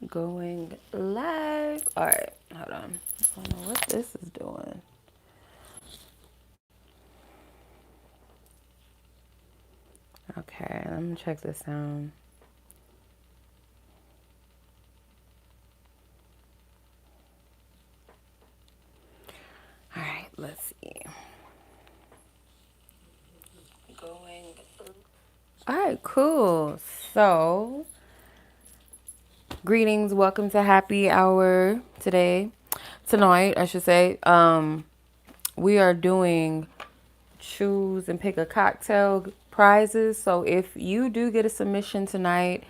Going live. All right, hold on. I don't know what this is doing. Okay, let me check the sound. All right, let's see. Going. All right, cool. So, greetings. Welcome to happy hour today. Tonight, I should say. We are doing choose and pick a cocktail prizes. So if you do get a submission tonight,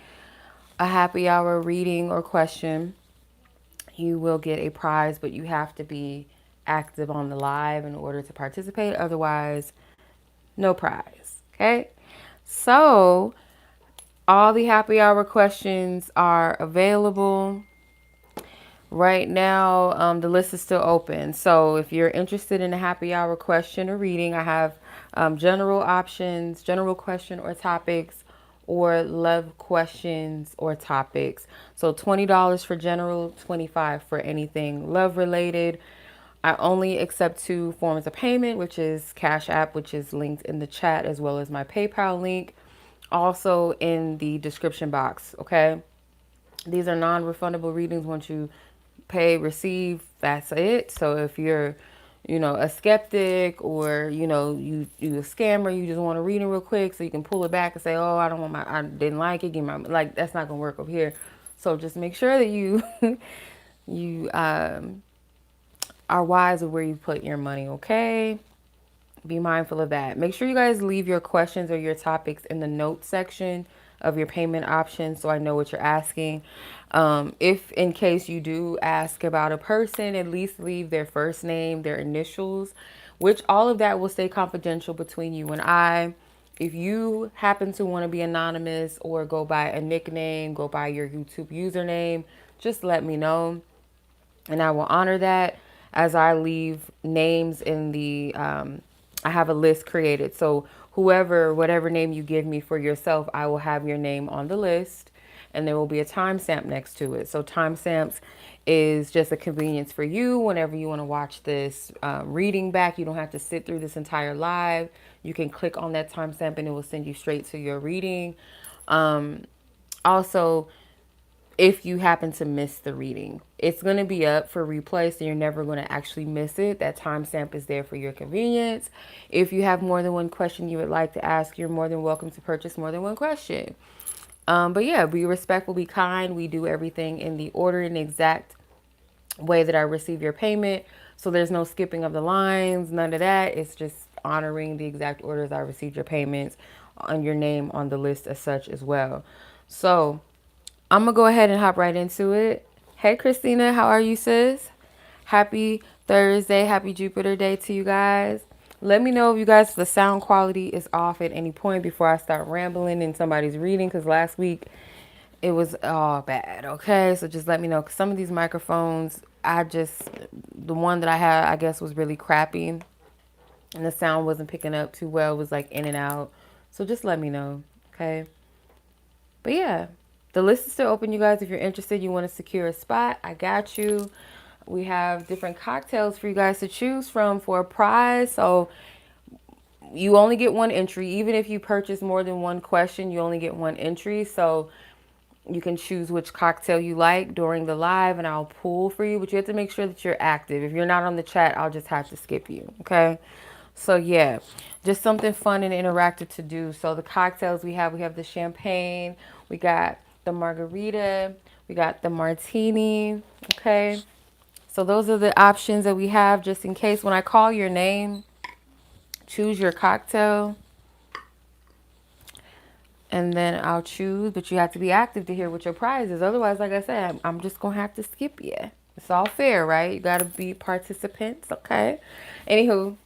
a happy hour reading or question, you will get a prize, but you have to be active on the live in order to participate. Otherwise, no prize. Okay. So all the happy hour questions are available. Right now, the list is still open. So if you're interested in a happy hour question or reading, I have general options, general question or topics, or love questions or topics. So $20 for general, 25 for anything love related. I only accept two forms of payment, which is Cash App, which is linked in the chat, as well as my PayPal link, also in the description box. Okay. These are non-refundable readings. Once you pay, receive, that's it. So if you're, a skeptic, or, you a scammer, you just want to read it real quick so you can pull it back and say, oh, I didn't like it, give me my, like, that's not going to work over here. So just make sure that you, you, are wise of where you put your money. Okay. Be mindful of that. Make sure you guys leave your questions or your topics in the notes section of your payment options so I know what you're asking. If in case you do ask about a person, at least leave their first name, their initials, which all of that will stay confidential between you and I. If you happen to want to be anonymous or go by a nickname, go by your YouTube username, just let me know and I will honor that as I leave names in the I have a list created. So whatever name you give me for yourself, I will have your name on the list, and there will be a timestamp next to it. So timestamps is just a convenience for you whenever you want to watch this reading back. You don't have to sit through this entire live. You can click on that timestamp and it will send you straight to your reading. Also, if you happen to miss the reading, it's going to be up for replay, so you're never going to actually miss it. That timestamp is there for your convenience. If you have more than one question you would like to ask, you're more than welcome to purchase more than one question. But yeah, be respectful, be kind. We do everything in the order and exact way that I receive your payment. So there's no skipping of the lines, none of that. It's just honoring the exact orders I received your payments on your name on the list as such as well. So I'm going to go ahead and hop right into it. Hey, Christina, how are you, sis? Happy Thursday. Happy Jupiter Day to you guys. Let me know if you guys, the sound quality is off at any point before I start rambling in somebody's reading, because last week it was all bad. Okay, so just let me know, because some of these microphones, the one that I had, I guess, was really crappy, and the sound wasn't picking up too well. It was like in and out. So just let me know. Okay. But yeah, the list is still open, you guys. If you're interested, you want to secure a spot, I got you. We have different cocktails for you guys to choose from for a prize. So you only get one entry. Even if you purchase more than one question, you only get one entry. So you can choose which cocktail you like during the live and I'll pull for you. But you have to make sure that you're active. If you're not on the chat, I'll just have to skip you. Okay. So yeah, just something fun and interactive to do. So the cocktails we have the champagne, we got the margarita, we got the martini. Okay. So those are the options that we have, just in case when I call your name, choose your cocktail and then I'll choose, but you have to be active to hear what your prize is. Otherwise, like I said, I'm just going to have to skip you. It's all fair, right? You got to be participants, okay? Anywho,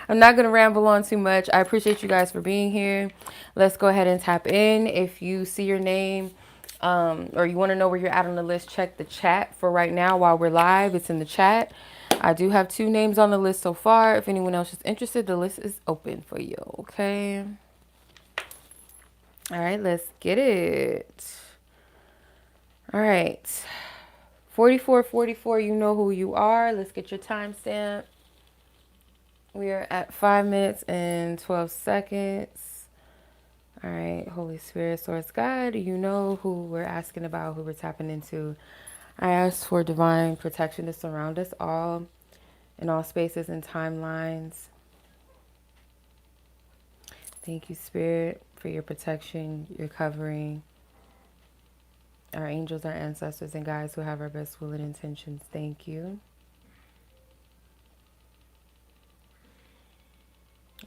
I'm not going to ramble on too much. I appreciate you guys for being here. Let's go ahead and tap in. If you see your name or you want to know where you're at on the list, check the chat for right now while we're live. It's in the chat. I do have 2 names on the list so far. If anyone else is interested, the list is open for you, okay? All right, let's get it. All right. 4444, you know who you are. Let's get your timestamp. We are at 5 minutes and 12 seconds. All right, Holy Spirit, Source God, you know who we're asking about, who we're tapping into. I ask for divine protection to surround us all in all spaces and timelines. Thank you, Spirit, for your protection, your covering. Our angels, our ancestors, and guides who have our best will and intentions. Thank you.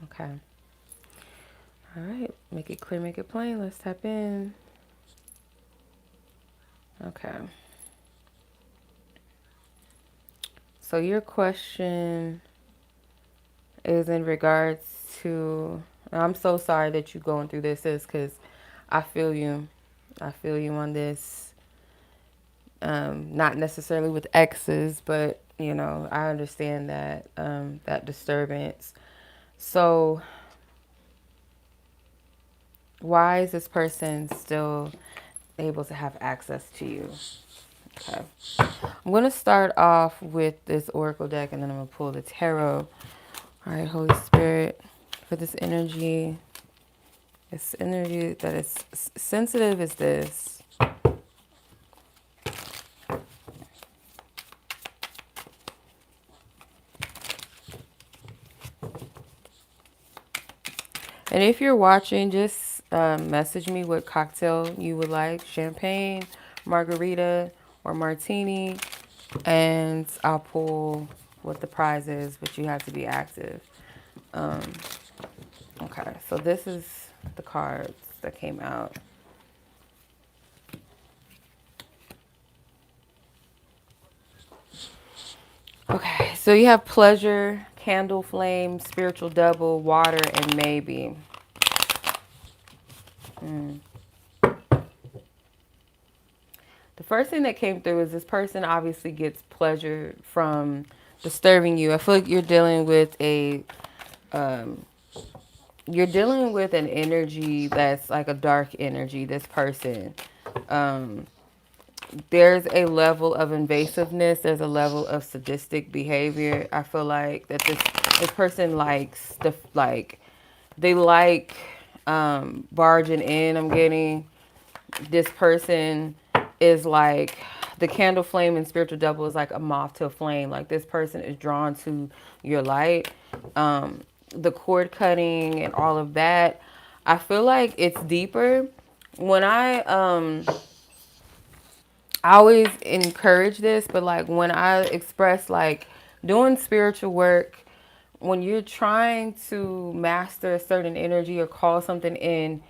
Okay. All right. Make it clear, make it plain. Let's tap in. Okay. So your question is in regards to, I'm so sorry that you're going through this, is because I feel you. I feel you on this. Not necessarily with exes, but you know, I understand that that disturbance. So why is this person still able to have access to you? Okay. I'm going to start off with this oracle deck and then I'm going to pull the tarot. All right, Holy Spirit, for this energy that is sensitive as this. And if you're watching, just message me what cocktail you would like, champagne, margarita, or martini, and I'll pull what the prize is, but you have to be active. Okay, so this is the cards that came out. Okay, so you have pleasure, candle flame, spiritual double, water, and maybe. The first thing that came through is this person obviously gets pleasure from disturbing you. I feel like you're dealing with an energy that's like a dark energy, this person. There's a level of invasiveness, there's a level of sadistic behavior. I feel like that this person likes the they like barging in. I'm getting this person is like the candle flame and spiritual double is like a moth to a flame. Like this person is drawn to your light. The cord cutting and all of that. I feel like it's deeper. When I always encourage this, but like when I express like doing spiritual work, when you're trying to master a certain energy or call something in,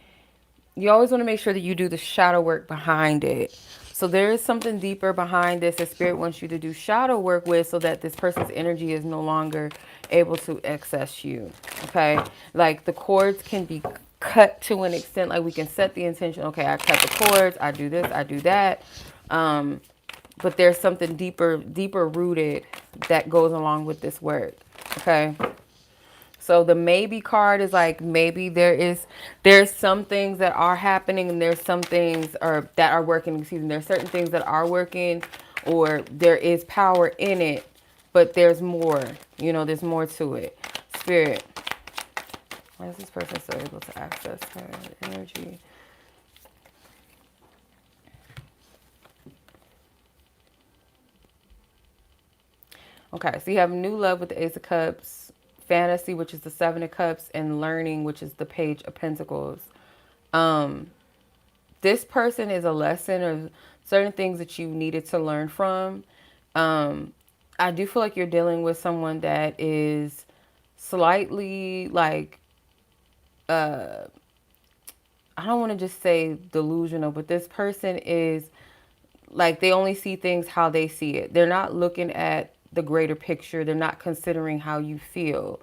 you always want to make sure that you do the shadow work behind it. So there is something deeper behind this that spirit wants you to do shadow work with so that this person's energy is no longer able to access you. Okay? Like the cords can be cut to an extent, like we can set the intention, okay, I cut the cords, I do this, I do that. But there's something deeper rooted that goes along with this work. Okay? So the maybe card is like maybe there's some things that are happening and there's some things or that are working, excuse me, there's certain things that are working or there is power in it, but there's more, there's more to it. Spirit, why is this person still able to access her energy? Okay, so you have new love with the Ace of Cups, fantasy, which is the Seven of Cups, and learning, which is the Page of Pentacles. This person is a lesson or certain things that you needed to learn from. I do feel like you're dealing with someone that is slightly like, I don't want to just say delusional, but this person is like they only see things how they see it. They're not looking at the greater picture. They're not considering how you feel.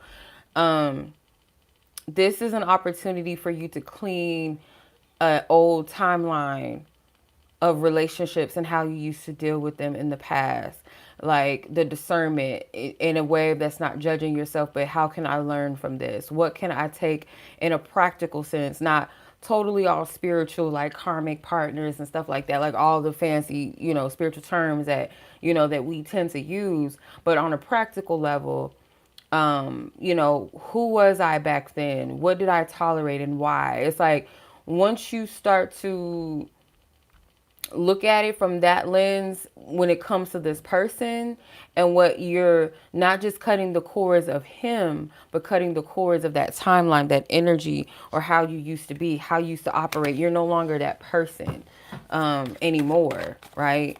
This is an opportunity for you to clean an old timeline of relationships and how you used to deal with them in the past. Like the discernment in a way that's not judging yourself, but how can I learn from this? What can I take in a practical sense? Not totally all spiritual, like karmic partners and stuff like that, like all the fancy, spiritual terms that, that we tend to use. But on a practical level, who was I back then? What did I tolerate and why? It's like once you start to look at it from that lens when it comes to this person, and what you're not just cutting the cords of him, but cutting the cords of that timeline, that energy, or how you used to be, how you used to operate. You're no longer that person anymore, right?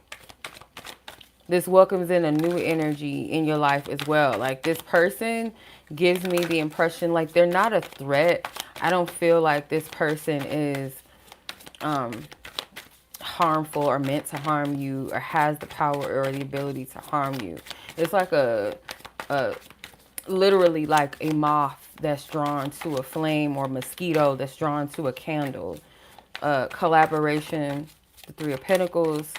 This welcomes in a new energy in your life as well. Like this person gives me the impression like they're not a threat. I don't feel like this person is harmful or meant to harm you or has the power or the ability to harm you. It's like a literally like a moth that's drawn to a flame, or mosquito that's drawn to a candle. Collaboration, the Three of Pentacles.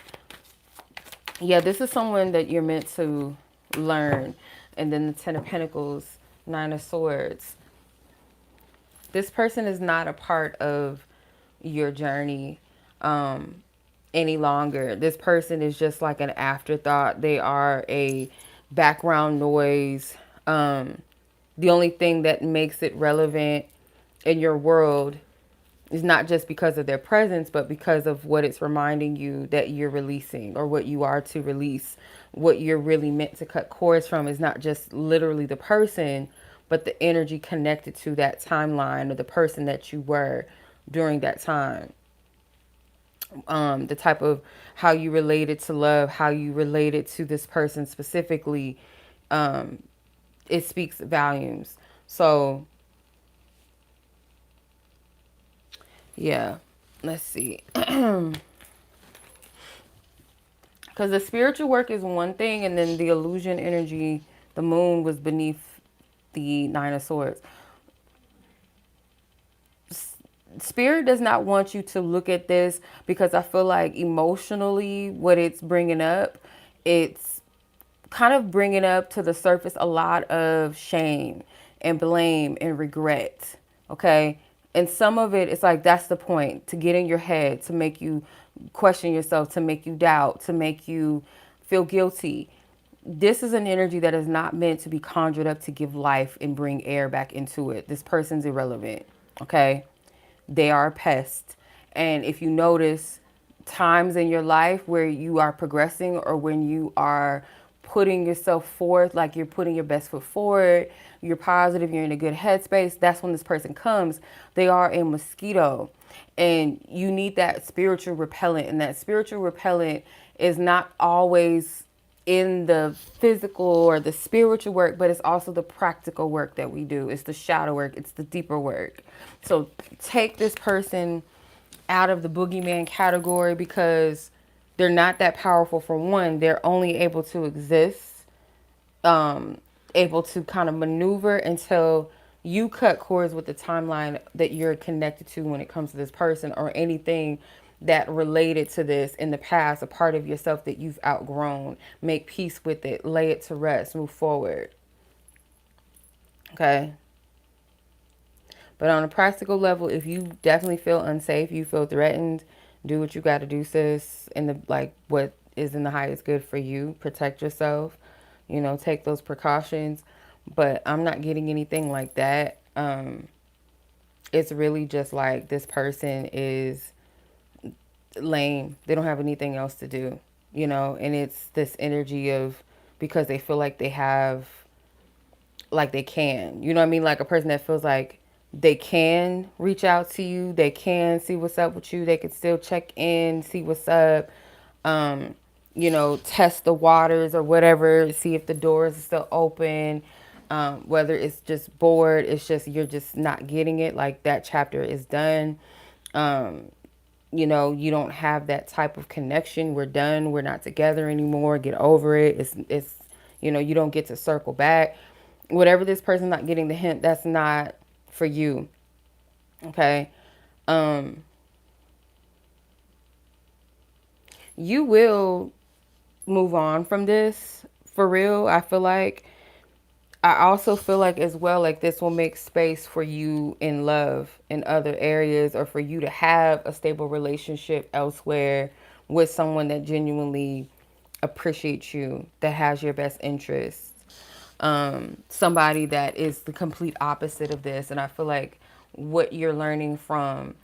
Yeah, this is someone that you're meant to learn. And then the Ten of Pentacles, Nine of Swords. This person is not a part of your journey any longer. This person is just like an afterthought. They are a background noise. The only thing that makes it relevant in your world is not just because of their presence, but because of what it's reminding you that you're releasing, or what you are to release. What you're really meant to cut cords from is not just literally the person, but the energy connected to that timeline, or the person that you were during that time. The type of how you related to love, how you related to this person specifically, it speaks volumes. So yeah, let's see. Because the spiritual work is one thing, and then the illusion energy, the moon was beneath the Nine of Swords. Spirit does not want you to look at this, because I feel like emotionally what it's bringing up, it's kind of bringing up to the surface a lot of shame and blame and regret. Okay. And some of it, it's like, that's the point, to get in your head, to make you question yourself, to make you doubt, to make you feel guilty. This is an energy that is not meant to be conjured up to give life and bring air back into it. This person's irrelevant. Okay. They are a pest. And if you notice times in your life where you are progressing, or when you are putting yourself forth, like you're putting your best foot forward, you're positive, you're in a good headspace, that's when this person comes. They are a mosquito, and you need that spiritual repellent. And that spiritual repellent is not always in the physical or the spiritual work, but it's also the practical work that we do. It's the shadow work. It's the deeper work. So take this person out of the boogeyman category, because they're not that powerful. For one, they're only able to exist, able to kind of maneuver until you cut cords with the timeline that you're connected to when it comes to this person, or anything that related to this in the past, a part of yourself that you've outgrown. Make peace with it, lay it to rest, move forward. Okay. But on a practical level, if you definitely feel unsafe, you feel threatened, do what you got to do, sis, in the, like, what is in the highest good for you. Protect yourself, take those precautions. But I'm not getting anything like that. It's really just like this person is lame. They don't have anything else to do, and it's this energy of, because they feel like they have, like they can, you know what I mean? Like a person that feels like they can reach out to you, they can see what's up with you, they can still check in, see what's up, test the waters or whatever, see if the doors are still open, whether it's just bored, it's just, you're just not getting it, like that chapter is done. You don't have that type of connection. We're done. We're not together anymore. Get over it. It's you don't get to circle back. Whatever this person's not getting the hint, that's not for you. Okay. You will move on from this for real. I feel like I also feel like as well, like this will make space for you in love in other areas, or for you to have a stable relationship elsewhere with someone that genuinely appreciates you, that has your best interests. Somebody that is the complete opposite of this. And I feel like what you're learning from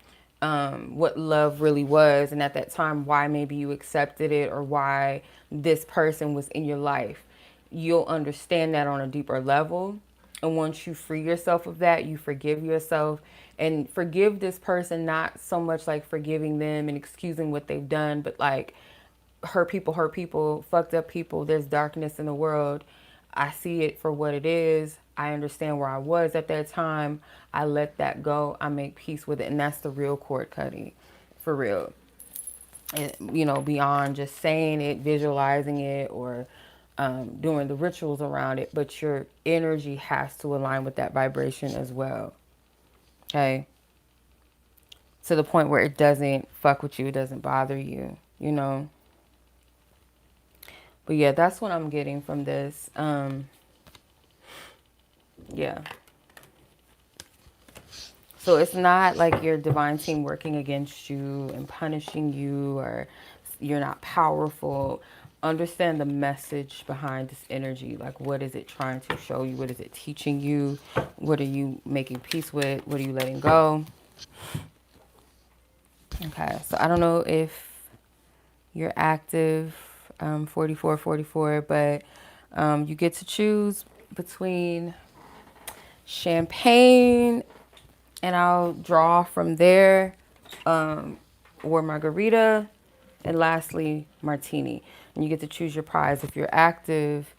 what love really was, and at that time, why maybe you accepted it, or why this person was in your life, you'll understand that on a deeper level. And once you free yourself of that, you forgive yourself and forgive this person, not so much like forgiving them and excusing what they've done, but like hurt people, fucked up people. There's darkness in the world. I see it for what it is. I understand where I was at that time. I let that go. I make peace with it. And that's the real cord cutting, for real. And, you know, beyond just saying it, visualizing it, or doing the rituals around it. But your energy has to align with that vibration as well. Okay? To the point where it doesn't fuck with you. It doesn't bother you, you know? But yeah, that's what I'm getting from this. Yeah. So it's not like your divine team working against you and punishing you, or you're not powerful. Understand the message behind this energy. Like, what is it trying to show you? What is it teaching you? What are you making peace with? What are you letting go? Okay, so I don't know if you're active, 44, but you get to choose between champagne, and I'll draw from there, or margarita, and lastly, martini. And you get to choose your prize. If you're active,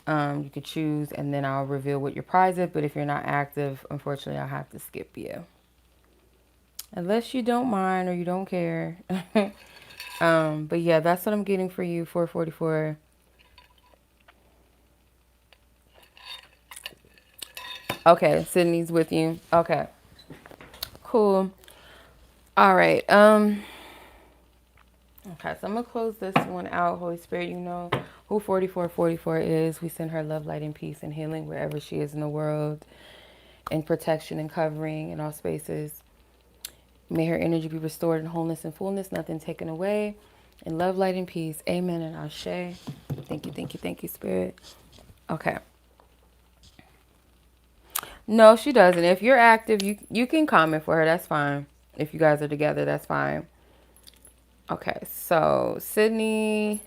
you could choose, and then I'll reveal what your prize is. But if you're not active, unfortunately, I'll have to skip you. Unless you don't mind or you don't care. But yeah, that's what I'm getting for you, 444. Okay, Sydney's with you. Okay, cool. All right. Okay, so I'm gonna close this one out. Holy Spirit, you know who 4444 is. We send her love, light, and peace and healing wherever she is in the world, and protection and covering in all spaces. May her energy be restored in wholeness and fullness, nothing taken away. In love, light, and peace. Amen and Ashe. Thank you, Spirit. Okay. No, she doesn't. If you're active, you can comment for her. That's fine. If you guys are together, that's fine. Okay, so Sydney,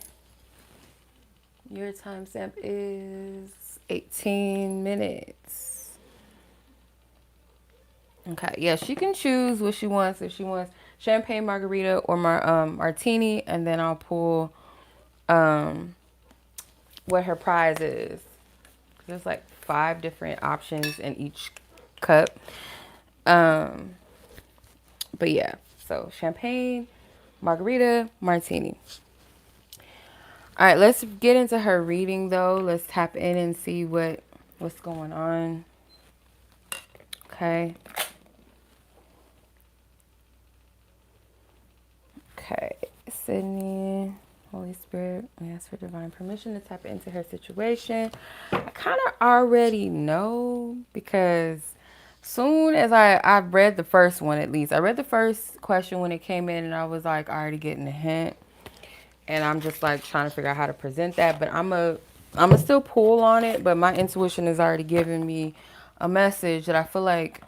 your timestamp is 18 minutes. Okay, yeah, she can choose what she wants. If she wants champagne margarita or martini, and then I'll pull what her prize is. There's like 5 different options in each cup. But yeah, so champagne, margarita, martini. All right, let's get into her reading though. Let's tap in and see what's going on. Okay. Okay, Sydney, Holy Spirit, we ask for divine permission to tap into her situation. I kind of already know, because soon as I read the first one, at least I read the first question when it came in, and I was like already getting a hint, and I'm just like trying to figure out how to present that. But I'm a still pull on it, but my intuition is already giving me a message that I feel like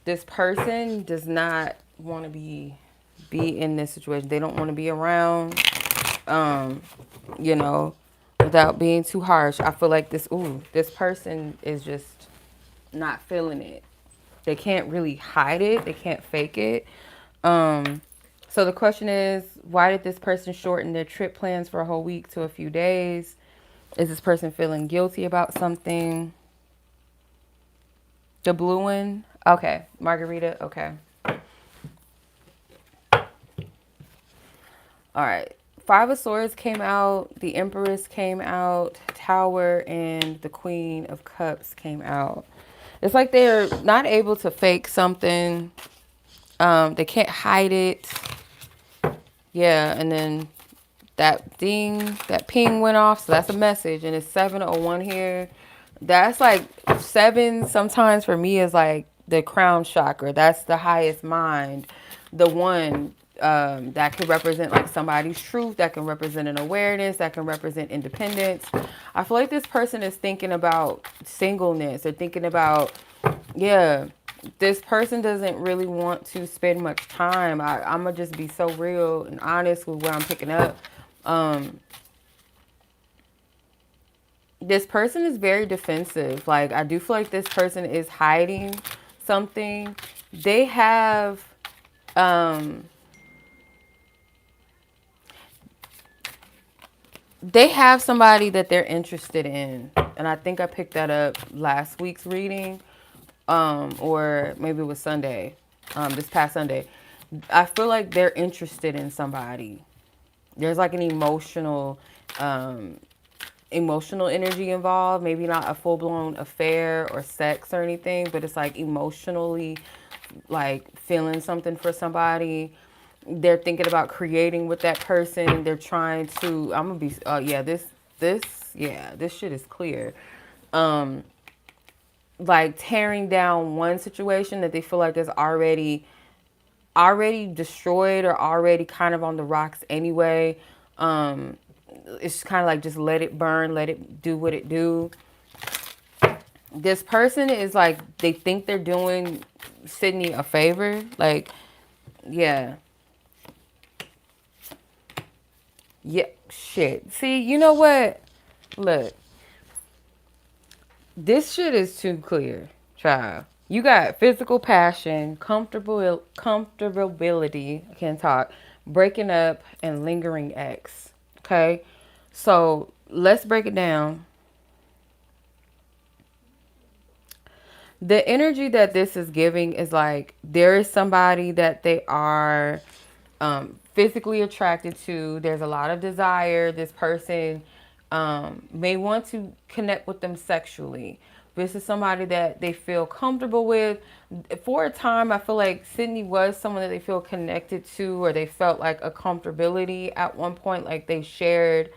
this person does not want to be in this situation. They don't want to be around, you know, without being too harsh. I feel like this person is just not feeling it. They can't really hide it. They can't fake it. So the question is, why did this person shorten their trip plans for a whole week to a few days? Is this person feeling guilty about something? The blue one? Okay. Margarita? Okay. All right. 5 of Swords came out. The Empress came out. Tower and the Queen of Cups came out. It's like they're not able to fake something. They can't hide it. Yeah, and then that ping went off. So that's a message. And it's 701 here. That's like 7 sometimes for me is like the crown chakra. That's the highest mind. The one that can represent like somebody's truth, that can represent an awareness, that can represent independence. I feel like this person is thinking about singleness or thinking about, yeah, this person doesn't really want to spend much time. I'm going to just be so real and honest with what I'm picking up. Um, this person is very defensive. Like, I do feel like this person is hiding something. They have, um, they have somebody that they're interested in. And I think I picked that up last week's reading, or maybe it was Sunday, this past Sunday. I feel like they're interested in somebody. There's like an um, emotional energy involved. Maybe not a full blown affair or sex or anything, but it's like emotionally, like feeling something for somebody. They're thinking about creating with that person. They're trying to. I'm gonna be. Yeah. This. Yeah. This shit is clear. Um, like tearing down one situation that they feel like is already destroyed or already kind of on the rocks anyway. Um, it's kind of like just let it burn, let it do what it do. This person is like they think they're doing Sydney a favor. Like, yeah, yeah, shit. See, you know what? Look, this shit is too clear, child. You got physical passion, comfortability. I can't talk. Breaking up and lingering ex. Okay, so let's break it down. The energy that this is giving is like there is somebody that they are physically attracted to. There's a lot of desire. This person may want to connect with them sexually. This is somebody that they feel comfortable with. For a time, I feel like Sydney was someone that they feel connected to, or they felt like a comfortability at one point, like they shared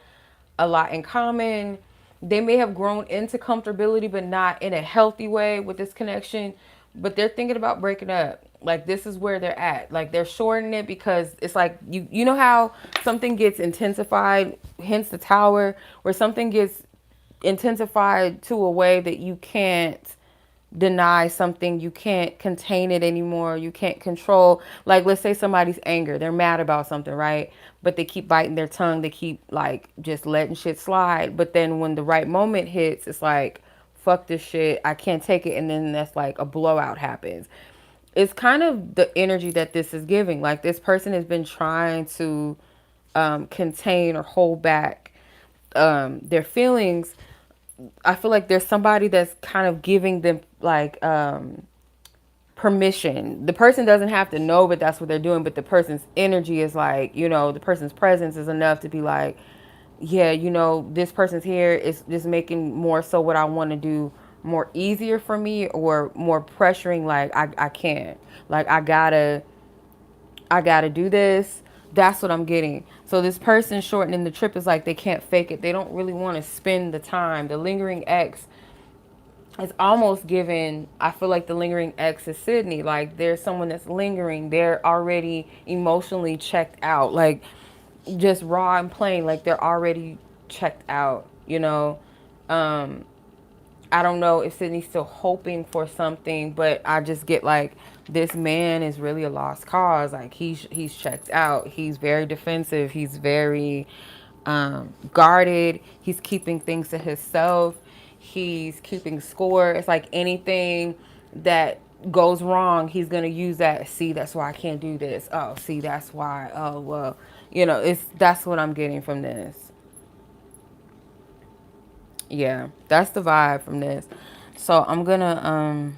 a lot in common. They may have grown into comfortability, but not in a healthy way with this connection. But they're thinking about breaking up. Like this is where they're at. Like they're shortening it because it's like you know how something gets intensified, hence the tower, where something gets intensified to a way that you can't deny something, you can't contain it anymore, you can't control. Like let's say somebody's anger, they're mad about something, right? But they keep biting their tongue, they keep like just letting shit slide, but then when the right moment hits, it's like fuck this shit, I can't take it, and then that's like a blowout happens. It's kind of the energy that this is giving. Like this person has been trying to contain or hold back their feelings. I feel like there's somebody that's kind of giving them like permission. The person doesn't have to know, but that's what they're doing. But the person's energy is like, the person's presence is enough to be like, yeah, this person's here is just making more so what I want to do more easier for me or more pressuring. Like I can't, like I gotta do this. That's what I'm getting. So this person shortening the trip is like they can't fake it. They don't really want to spend the time. The lingering ex is almost given. I feel like the lingering ex is Sydney. Like there's someone that's lingering. They're already emotionally checked out. Like just raw and plain. Like they're already checked out. Um, I don't know if Sydney's still hoping for something, but I just get like this man is really a lost cause. Like he's checked out. He's very defensive. He's very guarded. He's keeping things to himself. He's keeping score. It's like anything that goes wrong, he's gonna use that. See, that's why I can't do this. Oh, see, that's why. Oh, well, that's what I'm getting from this. Yeah, that's the vibe from this. So I'm gonna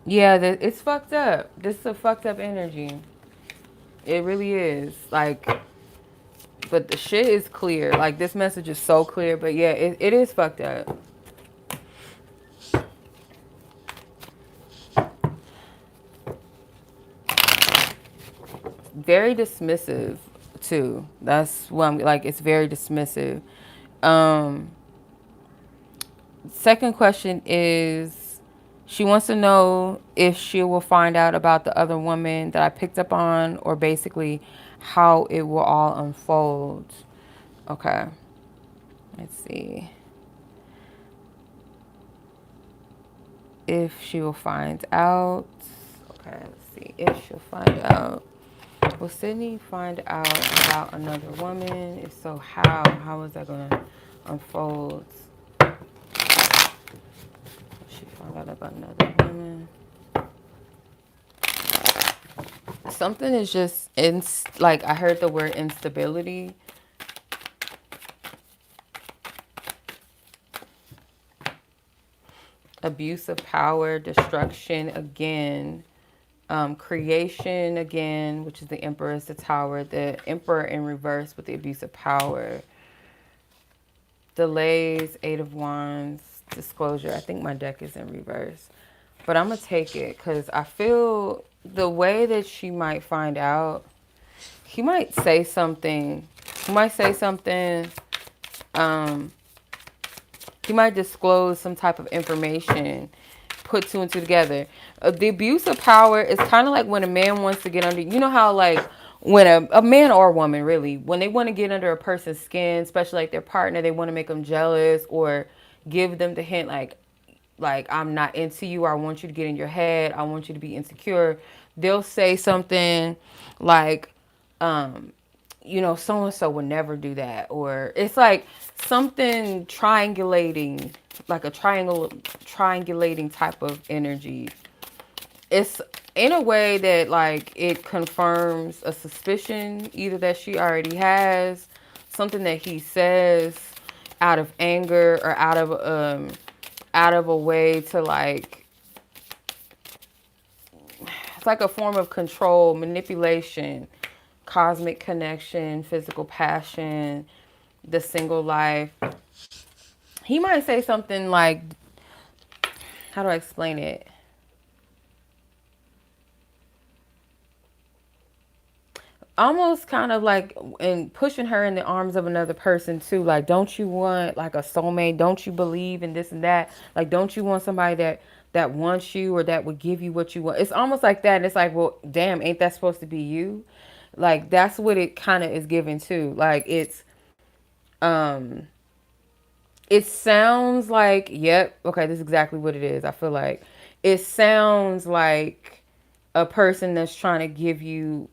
yeah, it's fucked up. This is a fucked up energy. It really is. Like, but the shit is clear. Like this message is so clear. But yeah, it is fucked up. Very dismissive too. That's what I'm like. It's very dismissive. Um, Second question is, she wants to know if she will find out about the other woman that I picked up on, or basically how it will all unfold. Okay, let's see. If she will find out. Okay, let's see. If she'll find out. Will Sydney find out about another woman? If so, how? How is that going to unfold? If she found out about another woman. Something is just, like, I heard the word instability. Abuse of power, destruction again. Creation again, which is the Emperor is the Tower. The Emperor in reverse with the abuse of power. Delays, Eight of Wands, disclosure. I think my deck is in reverse. But I'm going to take it because I feel the way that she might find out, he might say something. He might say something. Um, he might disclose some type of information, put two and two together. The abuse of power is kind of like when a man wants to get under, you know how like when a man or a woman really, when they want to get under a person's skin, especially like their partner, they want to make them jealous or give them the hint like I'm not into you, or I want you to get in your head, I want you to be insecure. They'll say something like, you know, so and so would never do that, or it's like something triangulating, like a triangulating type of energy. It's in a way that like it confirms a suspicion either that she already has, something that he says out of anger or out of a way to like, it's like a form of control, manipulation, cosmic connection, physical passion, the single life. He might say something like, how do I explain it? Almost kind of like in pushing her in the arms of another person too. Like, don't you want like a soulmate? Don't you believe in this and that? Like, don't you want somebody that wants you or that would give you what you want? It's almost like that. And it's like, well, damn, ain't that supposed to be you? Like, that's what it kind of is given too. Like, um, it sounds like, yep, okay, this is exactly what it is. I feel like it sounds like a person that's trying to give you,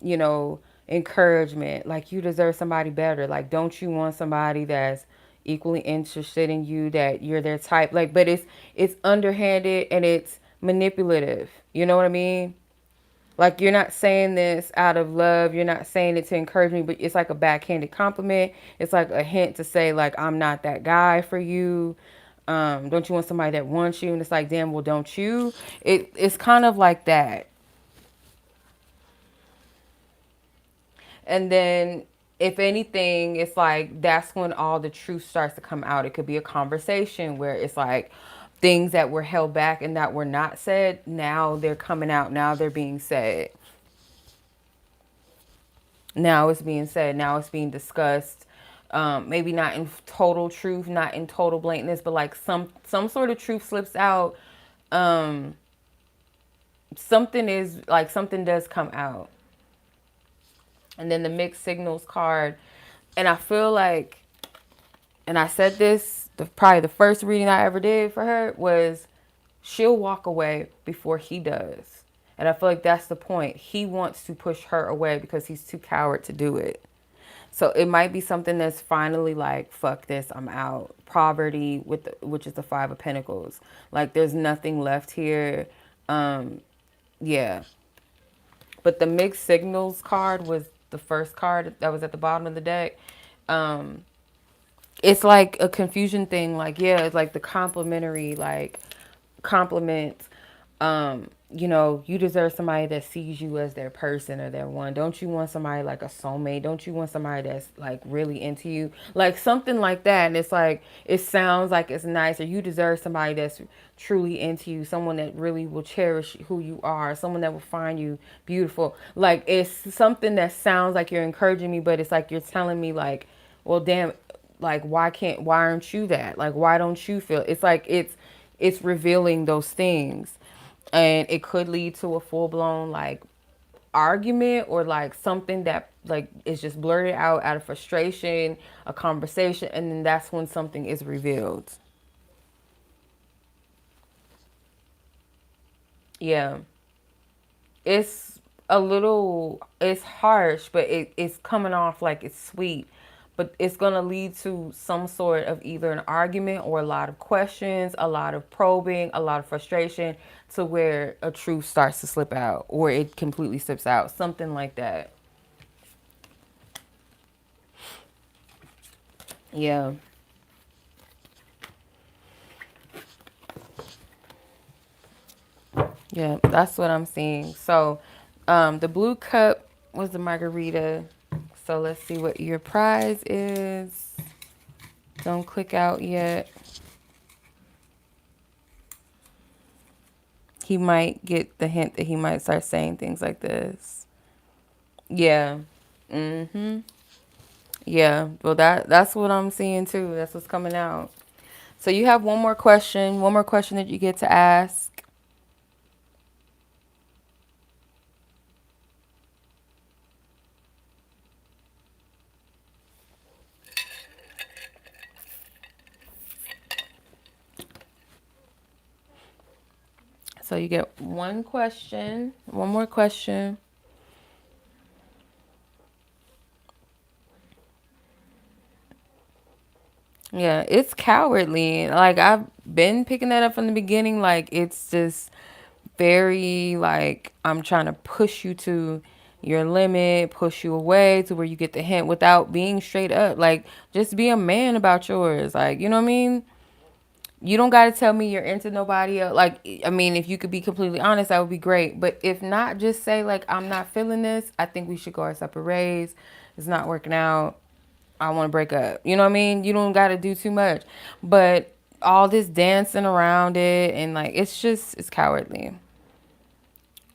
you know, encouragement. Like, you deserve somebody better. Like, don't you want somebody that's equally interested in you, that you're their type? Like, but it's underhanded and it's manipulative. You know what I mean? Like, you're not saying this out of love. You're not saying it to encourage me, but it's like a backhanded compliment. It's like a hint to say, like, I'm not that guy for you. Don't you want somebody that wants you? And it's like, damn, well, don't you? It's kind of like that. And then, if anything, it's like that's when all the truth starts to come out. It could be a conversation where it's like things that were held back and that were not said, now they're coming out. Now they're being said. Now it's being said. Now it's being discussed. Maybe not in total truth, not in total blatantness, but like some sort of truth slips out. Um, Something is like something does come out. And then the mixed signals card, and I feel like, and I said this, probably the first reading I ever did for her was, she'll walk away before he does. And I feel like that's the point. He wants to push her away because he's too coward to do it. So it might be something that's finally like, fuck this, I'm out. Poverty, which is the Five of Pentacles. Like, there's nothing left here. Yeah. But the mixed signals card was the first card that was at the bottom of the deck. Um, it's like a confusion thing. Like, yeah, it's like the complimentary, like compliments. You know, you deserve somebody that sees you as their person or their one. Don't you want somebody like a soulmate? Don't you want somebody that's like really into you? Like something like that. And it's like, it sounds like it's nice, or you deserve somebody that's truly into you, someone that really will cherish who you are, someone that will find you beautiful. Like, it's something that sounds like you're encouraging me, but it's like you're telling me like, well, damn, like, why aren't you that? Like, why don't you feel? It's like it's revealing those things, and it could lead to a full blown like argument, or like something that like is just blurted out of frustration, a conversation, and then that's when something is revealed. Yeah, it's it's harsh, but it's coming off like it's sweet, but it's going to lead to some sort of either an argument or a lot of questions, a lot of probing, a lot of frustration, to where a truth starts to slip out, or it completely slips out, something like that. Yeah. Yeah, that's what I'm seeing. So, the blue cup was the margarita. So let's see what your prize is. Don't click out yet. He might get the hint that he might start saying things like this. Yeah. Mm-hmm. Yeah. Well, that's what I'm seeing too. That's what's coming out. So you have one more question. One more question that you get to ask. So you get one question. One more question. Yeah, it's cowardly. Like, I've been picking that up from the beginning. Like, it's just very like, I'm trying to push you to your limit, push you away to where you get the hint without being straight up. Like, just be a man about yours. Like, you know what I mean? You don't got to tell me you're into nobody else. Like, I mean, if you could be completely honest, that would be great. But if not, just say, like, I'm not feeling this. I think we should go our separate ways. It's not working out. I want to break up. You know what I mean? You don't got to do too much. But all this dancing around it, and like, it's cowardly.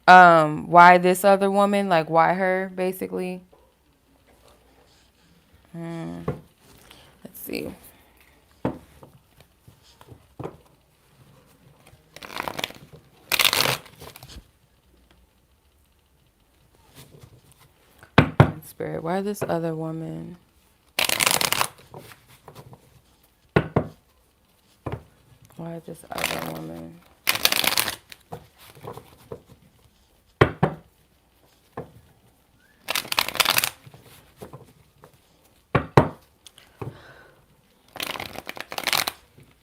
Why this other woman? Like, why her, basically? Let's see. Spirit, why this other woman? Why this other woman?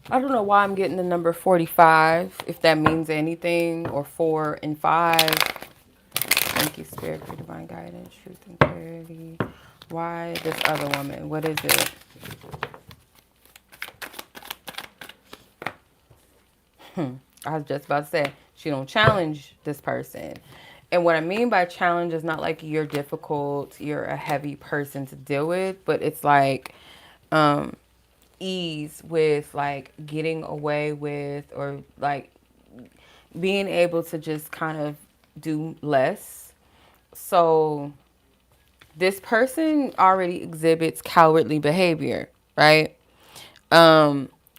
I don't know why I'm getting the number 45, if that means anything, or 4 and 5. Thank you, Spirit, for divine guidance, truth, and clarity. Why this other woman? What is it? I was just about to say, she don't challenge this person. And what I mean by challenge is not like you're difficult, you're a heavy person to deal with, but it's like ease with like getting away with, or like being able to just kind of do less. So this person already exhibits cowardly behavior, right?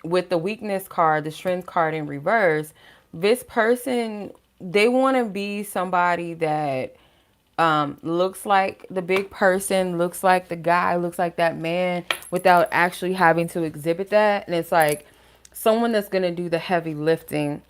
With the weakness card, the strength card in reverse, this person, they want to be somebody that looks like the big person, looks like the guy, looks like that man, without actually having to exhibit that. And it's like someone that's going to do the heavy lifting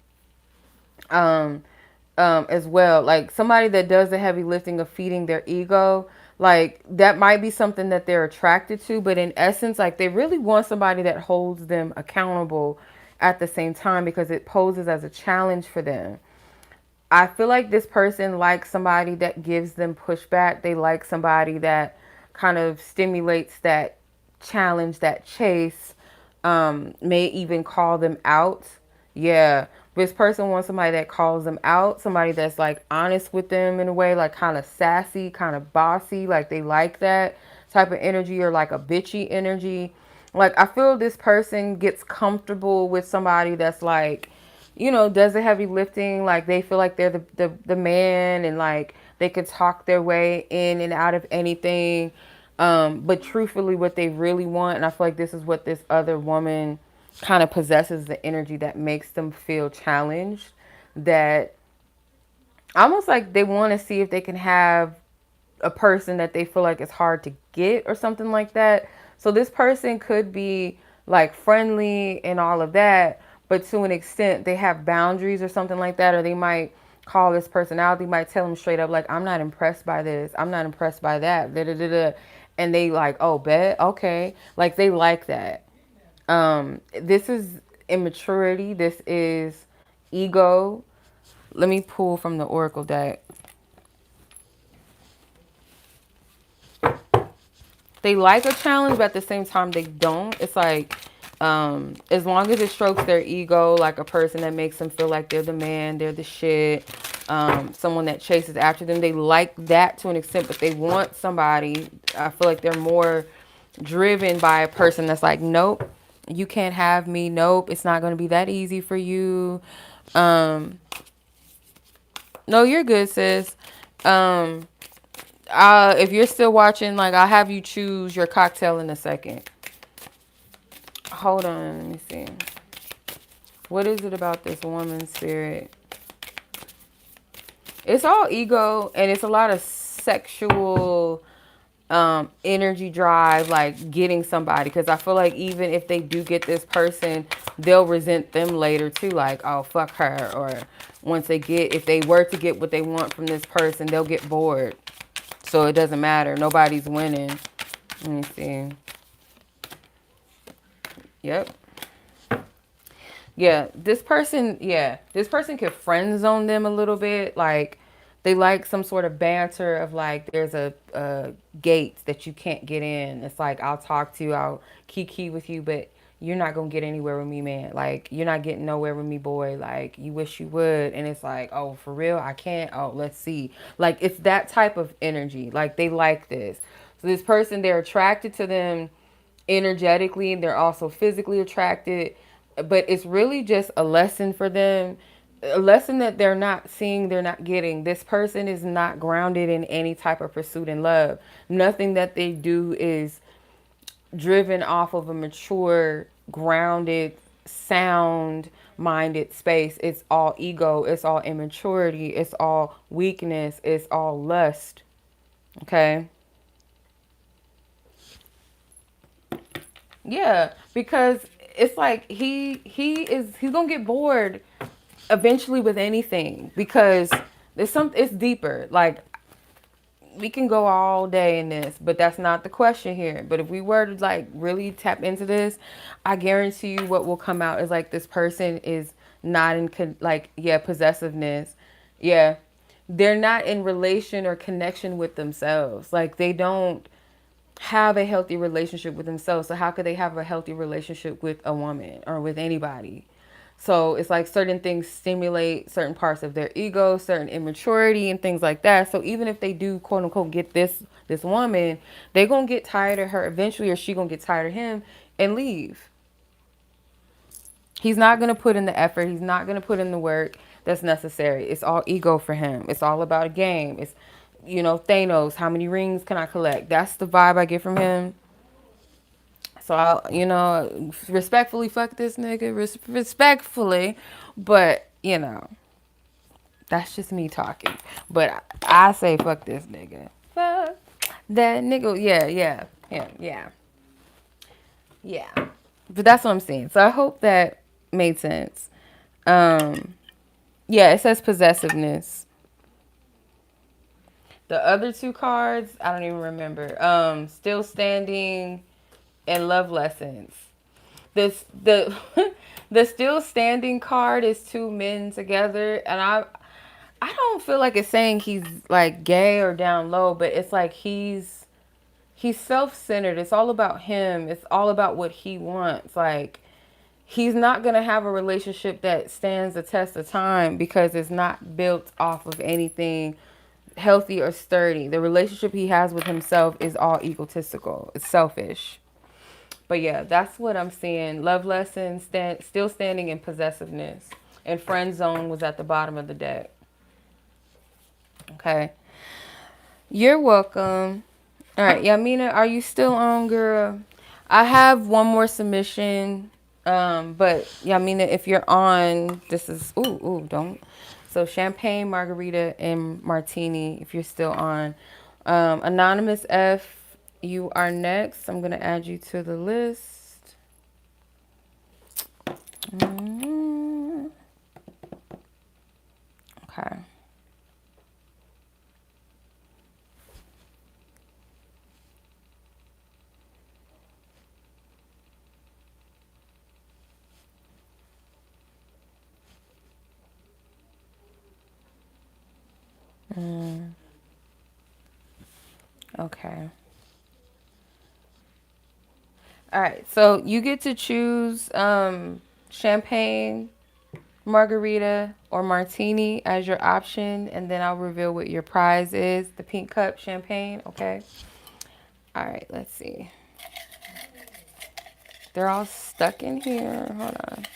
as well. Like somebody that does the heavy lifting of feeding their ego. Like that might be something that they're attracted to, but in essence, like they really want somebody that holds them accountable at the same time, because it poses as a challenge for them. I feel like this person likes somebody that gives them pushback. They like somebody that kind of stimulates that challenge, that chase, may even call them out. Yeah. This person wants somebody that calls them out, somebody that's like honest with them in a way, like kind of sassy, kind of bossy. Like they like that type of energy, or like a bitchy energy. Like I feel this person gets comfortable with somebody that's like, does the heavy lifting. Like they feel like they're the man, and like they could talk their way in and out of anything. But truthfully, what they really want, and I feel like this is what this other woman kind of possesses, the energy that makes them feel challenged, that almost like they want to see if they can have a person that they feel like is hard to get or something like that. So this person could be like friendly and all of that, but to an extent they have boundaries or something like that, or they might call this person out. They might tell them straight up like, I'm not impressed by this, I'm not impressed by that, da, da, da, da. And they like, oh, bet, okay, like they like that. This is immaturity, this is ego. Let me pull from the oracle deck. They like a challenge, but at the same time they don't. It's like, as long as it strokes their ego, like a person that makes them feel like they're the man, they're the shit, someone that chases after them, they like that to an extent, but they want somebody. I feel like they're more driven by a person that's like, nope, you can't have me. Nope, it's not going to be that easy for you. Um, no, you're good, sis. Um, if you're still watching, like, I'll have you choose your cocktail in a second. Hold on, let me see. What is it about this woman spirit? It's all ego, and it's a lot of sexual energy drive, like getting somebody. Because I feel like even if they do get this person, they'll resent them later too. Like, oh, fuck her. Or once they get, if they were to get what they want from this person, they'll get bored. So it doesn't matter. Nobody's winning. Let me see. Yep. This person could friend zone them a little bit. Like, they like some sort of banter of like, there's a gate that you can't get in. It's like, I'll talk to you, I'll kiki with you, but you're not gonna get anywhere with me, man. Like, you're not getting nowhere with me, boy. Like, you wish you would. And it's like, oh, for real, I can't. Oh, let's see. Like, it's that type of energy. Like, they like this. So this person, they're attracted to them energetically, they're also physically attracted, but it's really just a lesson for them, a lesson that they're not seeing, they're not getting. This person is not grounded in any type of pursuit and love. Nothing that they do is driven off of a mature, grounded, sound minded space. It's all ego, it's all immaturity, it's all weakness, it's all lust. Okay. Yeah, because it's like he's gonna get bored eventually with anything, because it's deeper. Like, we can go all day in this, but that's not the question here. But if we were to like really tap into this, I guarantee you what will come out is like, this person is not in possessiveness. Yeah, they're not in relation or connection with themselves. Like, they don't have a healthy relationship with themselves. So how could they have a healthy relationship with a woman or with anybody? So it's like certain things stimulate certain parts of their ego, certain immaturity and things like that. So even if they do quote unquote get this woman, they gonna get tired of her eventually, or she gonna get tired of him and leave. He's not gonna put in the effort. He's not gonna put in the work that's necessary. It's all ego for him. It's all about a game. It's, Thanos, how many rings can I collect? That's the vibe I get from him. So respectfully, fuck this nigga, respectfully, but that's just me talking. But I say fuck this nigga, fuck that nigga. Yeah, yeah, yeah, yeah, yeah. But that's what I'm saying. So I hope that made sense. Um, yeah, it says possessiveness. The other two cards, I don't even remember. Still standing and love lessons. The the still standing card is two men together, and I don't feel like it's saying he's like gay or down low, but it's like he's self-centered. It's all about him. It's all about what he wants. Like, he's not going to have a relationship that stands the test of time, because it's not built off of anything healthy or sturdy. The relationship he has with himself is all egotistical. It's selfish. But yeah, that's what I'm seeing. Love lessons, still standing in possessiveness. And friend zone was at the bottom of the deck. Okay. You're welcome. All right, Yamina, are you still on, girl? I have one more submission. But Yamina, if you're on, this is don't. So champagne, margarita, and martini. If you're still on, anonymous F, you are next. I'm gonna add you to the list. Mm, okay. Okay. All right. So you get to choose champagne, margarita, or martini as your option, and then I'll reveal what your prize is. The pink cup champagne. Okay. All right. Let's see. They're all stuck in here. Hold on.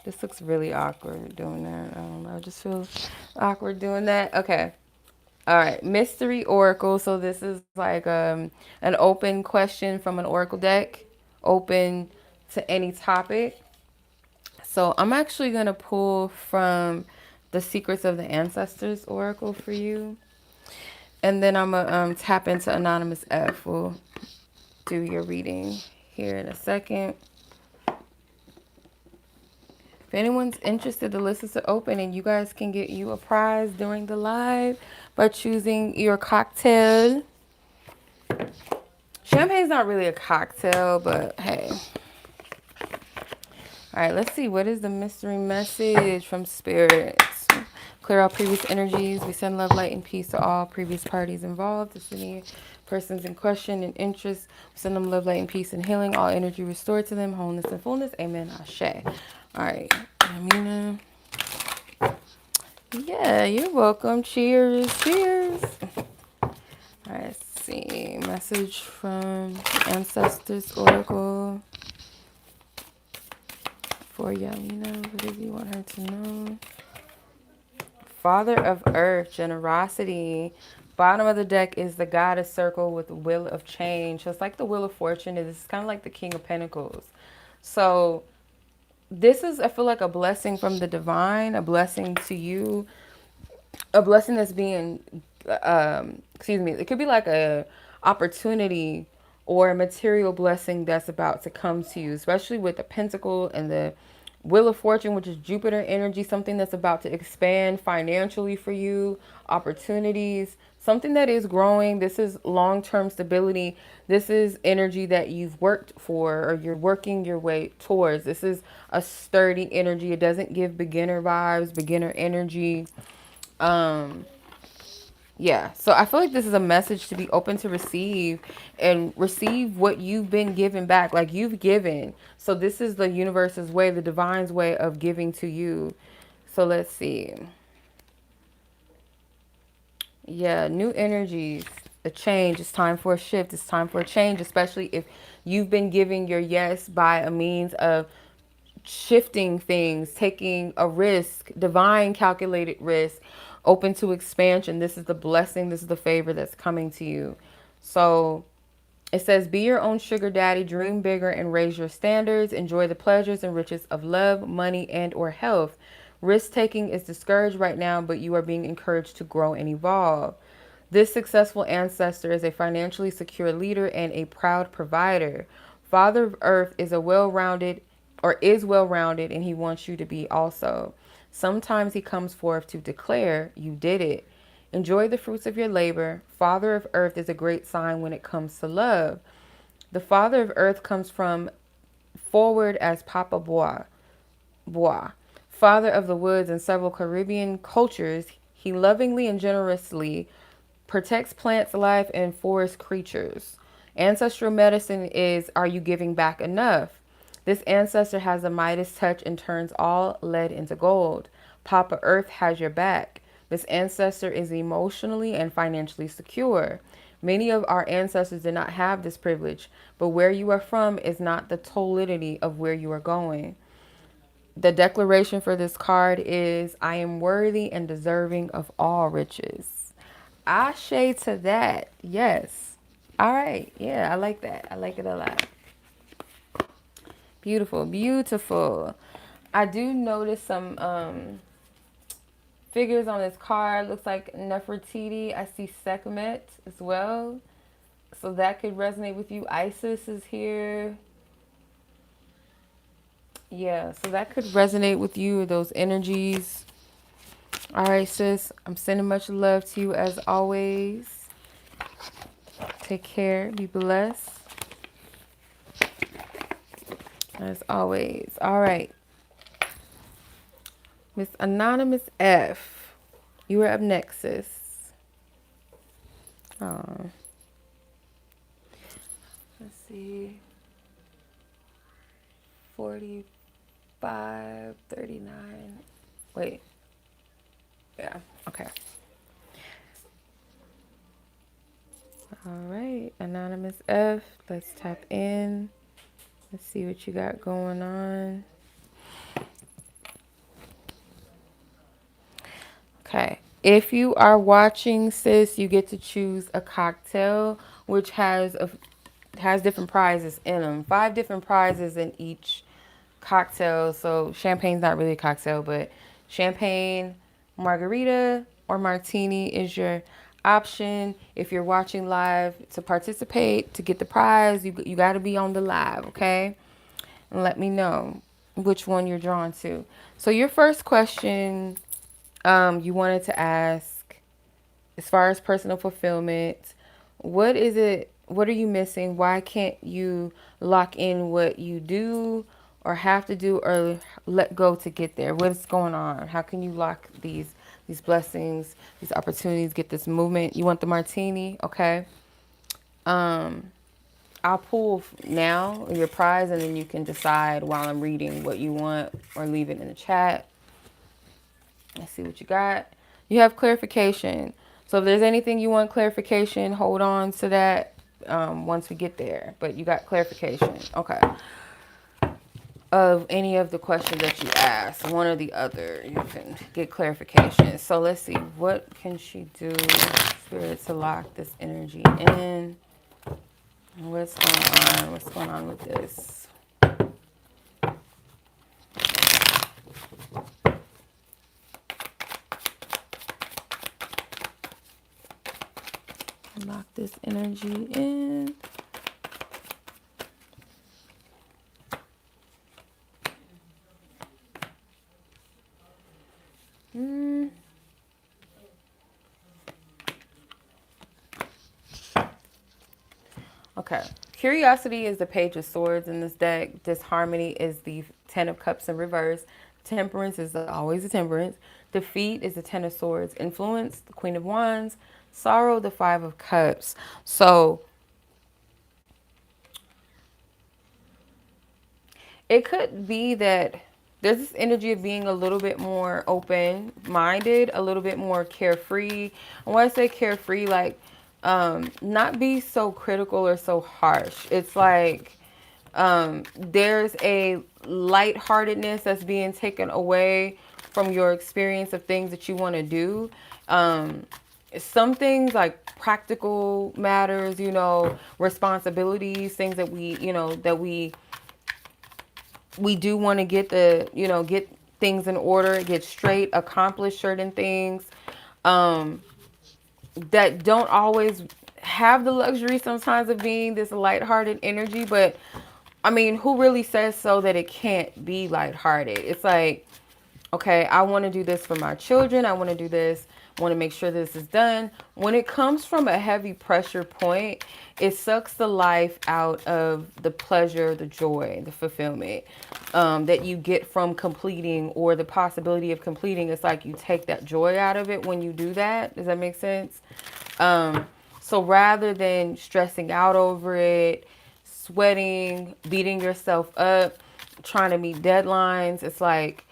This looks really awkward doing that. I don't know. I just feel awkward doing that. Okay. All right. Mystery Oracle. So this is like an open question from an Oracle deck, open to any topic. So I'm actually going to pull from the Secrets of the Ancestors Oracle for you. And then I'm going to tap into Anonymous F. We'll do your reading here in a second. If anyone's interested, the list is open and you guys can get you a prize during the live by choosing your cocktail. Champagne's not really a cocktail, but hey. All right, let's see. What is the mystery message from spirits? Clear out previous energies. We send love, light, and peace to all previous parties involved. To any persons in question and interest, we send them love, light, and peace and healing. All energy restored to them, wholeness and fullness. Amen. Ashe. All right, Amina. Yeah, you're welcome. Cheers. Cheers. All right, let's see. Message from Ancestors Oracle. For Yamina, what does he want her to know? Father of Earth, generosity. Bottom of the deck is the Goddess Circle with the Wheel of Change. So it's like the Wheel of Fortune. It's kind of like the King of Pentacles. So this is, I feel like, a blessing from the divine, a blessing to you, a blessing that's being, excuse me, it could be like a opportunity or a material blessing that's about to come to you, especially with the Pentacle and the Wheel of Fortune, which is Jupiter energy, something that's about to expand financially for you, opportunities, something that is growing. This is long-term stability. This is energy that you've worked for or you're working your way towards. This is a sturdy energy. It doesn't give beginner vibes, beginner energy. Yeah, so I feel like this is a message to be open to receive and receive what you've been given back. Like you've given. So this is the universe's way, the divine's way of giving to you. So let's see. Yeah, new energies, a change. It's time for a shift. It's time for a change, especially if you've been giving your yes by a means of shifting things, taking a risk, divine calculated risk, open to expansion. This is the blessing, this is the favor that's coming to you. So it says, be your own sugar daddy, dream bigger and raise your standards. Enjoy the pleasures and riches of love, money, and or health. Risk taking is discouraged right now, but you are being encouraged to grow and evolve. This successful ancestor is a financially secure leader and a proud provider. Father of Earth is a well-rounded or is well-rounded, and he wants you to be also. Sometimes he comes forth to declare you did it. Enjoy the fruits of your labor. Father of Earth is a great sign when it comes to love. The Father of Earth comes from forward as Papa Bois. Father of the woods and several Caribbean cultures, he lovingly and generously protects plants, life, and forest creatures. Ancestral medicine is, are you giving back enough? This ancestor has a Midas touch and turns all lead into gold. Papa Earth has your back. This ancestor is emotionally and financially secure. Many of our ancestors did not have this privilege, but where you are from is not the totality of where you are going. The declaration for this card is, I am worthy and deserving of all riches. Ashe to that. Yes. All right. Yeah, I like that. I like it a lot. Beautiful. Beautiful. I do notice some figures on this card. Looks like Nefertiti. I see Sekhmet as well. So that could resonate with you. Isis is here. Yeah, so that could resonate with you, those energies. All right, sis. I'm sending much love to you as always. Take care. Be blessed. As always. All right. Miss Anonymous F. You are up next, sis. Oh, let's see. 45, 39. Wait. Yeah. Okay. All right. Anonymous F. Let's tap in. Let's see what you got going on. Okay. If you are watching, sis, you get to choose a cocktail, which has different prizes in them. 5 different prizes in each cocktail. So champagne's not really a cocktail, but champagne, margarita, or martini is your option. If you're watching live, to participate, to get the prize, you got to be on the live, okay? And let me know which one you're drawn to. So your first question you wanted to ask, as far as personal fulfillment, what is it? What are you missing? Why can't you lock in what you do or have to do or let go to get there? What's going on? How can you lock these blessings, these opportunities, get this movement? You want the martini, okay? I'll pull now your prize, and then you can decide while I'm reading what you want or leave it in the chat. Let's see what you got. You have clarification. So if there's anything you want clarification, hold on to that once we get there. But you got clarification. Okay. Of any of the questions that you asked, one or the other, you can get clarification. So let's see. What can she do, Spirit, to lock this energy in? What's going on? What's going on with this? Lock this energy in. Okay. Curiosity is the Page of Swords in this deck. Disharmony is the Ten of Cups in reverse. Temperance is always the Temperance. Defeat is the Ten of Swords. Influence, the Queen of Wands. Sorrow, the Five of Cups. So it could be that there's this energy of being a little bit more open-minded, a little bit more carefree. And when I say carefree, like not be so critical or so harsh. It's like there's a lightheartedness that's being taken away from your experience of things that you want to do. Some things like practical matters, responsibilities, things that we do want to get things in order, get straight, accomplish certain things that don't always have the luxury sometimes of being this lighthearted energy. But I mean, who really says so that it can't be lighthearted? It's like, okay, I want to do this for my children. I want to do this. I want to make sure this is done. When it comes from a heavy pressure point, it sucks the life out of the pleasure, the joy, the fulfillment that you get from completing, or the possibility of completing. It's like you take that joy out of it when you do that. Does that make sense? So rather than stressing out over it, sweating, beating yourself up, trying to meet deadlines, it's like,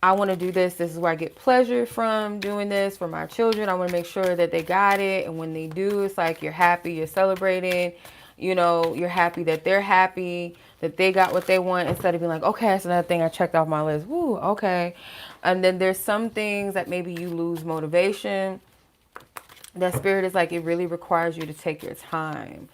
I want to do this. This is where I get pleasure from doing this for my children. I want to make sure that they got it. And when they do, it's like you're happy, you're celebrating, you're happy that they're happy, that they got what they want, instead of being like, okay, that's another thing I checked off my list. Woo, okay. And then there's some things that maybe you lose motivation that spirit is like, it really requires you to take your time.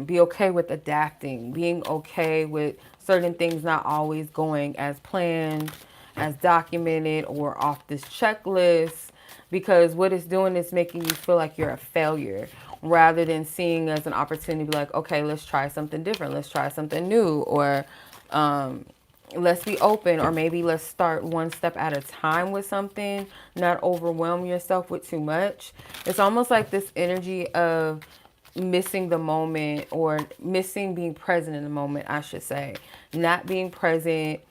Be okay with adapting, being okay with certain things not always going as planned, as documented, or off this checklist. Because what it's doing is making you feel like you're a failure rather than seeing as an opportunity to be like, okay, let's try something different. Let's try something new. Or let's be open, or maybe let's start one step at a time with something, not overwhelm yourself with too much. It's almost like this energy of missing the moment, or missing being present in the moment, I should say. Not being present,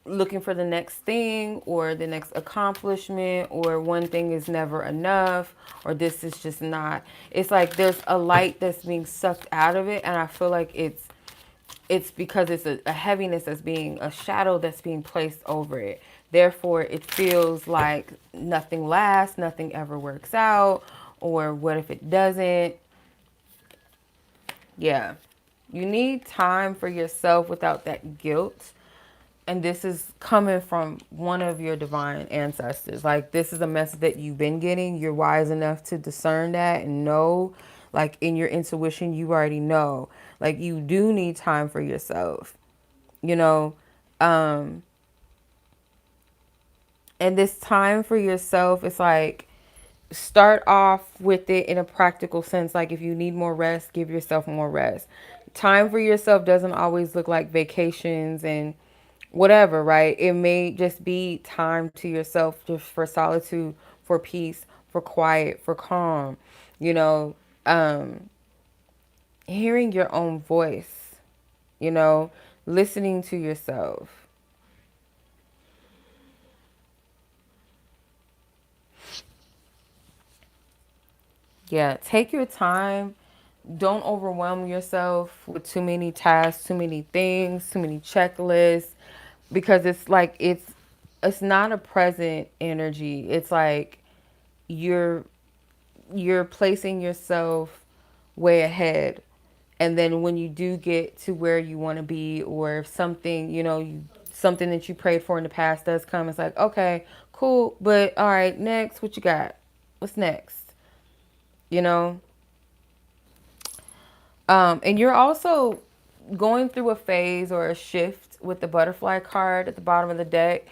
looking for the next thing or the next accomplishment, or one thing is never enough, or this is just not. It's like there's a light that's being sucked out of it, and I feel like it's because it's a heaviness that's being, a shadow that's being placed over it. Therefore, it feels like nothing lasts, nothing ever works out, or what if it doesn't? Yeah. You need time for yourself without that guilt. And this is coming from one of your divine ancestors. Like, this is a message that you've been getting. You're wise enough to discern that and know, like, in your intuition, you already know. Like, you do need time for yourself, you know? Um, and this time for yourself, it's like, start off with it in a practical sense. Like, if you need more rest, give yourself more rest. Time for yourself doesn't always look like vacations and whatever, right? It may just be time to yourself, just for solitude, for peace, for quiet, for calm, you know, um, hearing your own voice, you know, listening to yourself. Yeah, take your time. Don't overwhelm yourself with too many tasks, too many things, too many checklists, because it's like it's not a present energy. It's like you're you're placing yourself way ahead. And then when you do get to where you want to be, or if something, you know, something that you prayed for in the past does come, it's like, okay, cool, but all right, next, what you got? What's next? You know? And you're also going through a phase or a shift with the butterfly card at the bottom of the deck.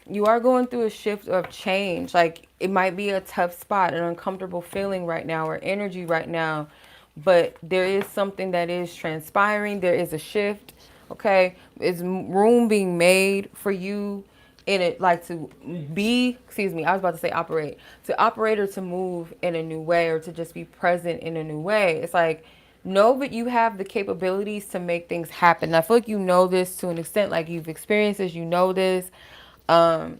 You are going through a shift of change. Like, it might be a tough spot, an uncomfortable feeling right now, or energy right now, but there is something that is transpiring. There is a shift. Okay. It's room being made for you in it, like to be, excuse me, I was about to say operate or to move in a new way, or to just be present in a new way. It's like, know that you have the capabilities to make things happen. I feel like you know this to an extent, like you've experienced this, you know this. But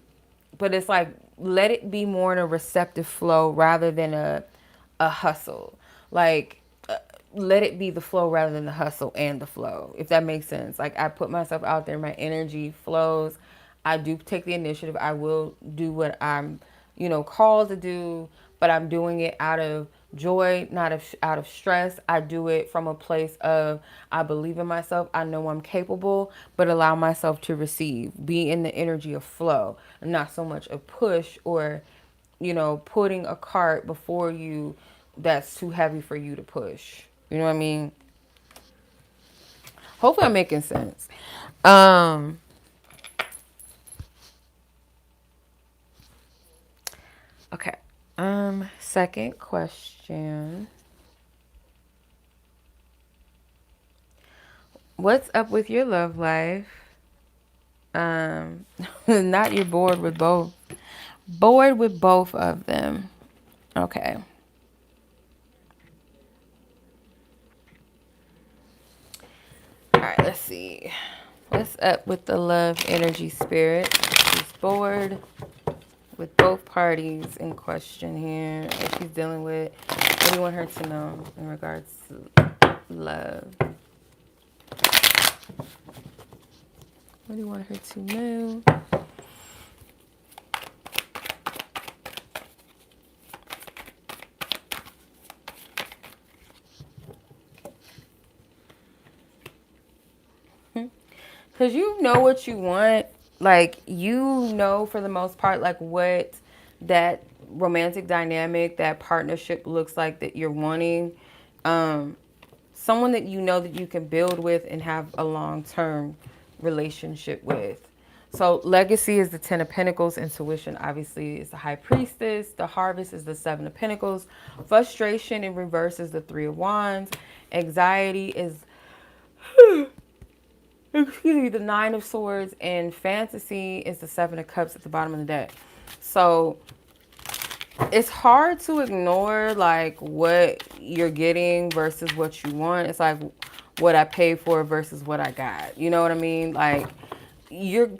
it's like, let it be more in a receptive flow rather than a hustle. Like, let it be the flow rather than the hustle and the flow, if that makes sense. Like, I put myself out there, my energy flows. I do take the initiative. I will do what I'm, you know, called to do, but I'm doing it out of joy, not out of stress. I do it from a place of, I believe in myself. I know I'm capable, but allow myself to receive, be in the energy of flow, and not so much a push, or, you know, putting a cart before you that's too heavy for you to push. You know what I mean? Hopefully I'm making sense. Um, okay. Second question. What's up with your love life? Not you're bored with both. Bored with both of them. Okay. All right, let's see. What's up with the love energy spirit? She's bored with both parties in question here. What she's dealing with. What do you want her to know in regards to love? What do you want her to know? Because you know what you want. Like, you know, for the most part, like, what that romantic dynamic, that partnership looks like that you're wanting. Um, Someone that you know that you can build with and have a long-term relationship with. So legacy is the 10 of Pentacles. Intuition obviously is the High Priestess. The Harvest is the 7 of Pentacles. Frustration in reverse is the 3 of Wands. Anxiety is, excuse me, the 9 of Swords. And fantasy is the 7 of Cups at the bottom of the deck. So it's hard to ignore like what you're getting versus what you want. It's like what I paid for versus what I got. You know what I mean? Like you're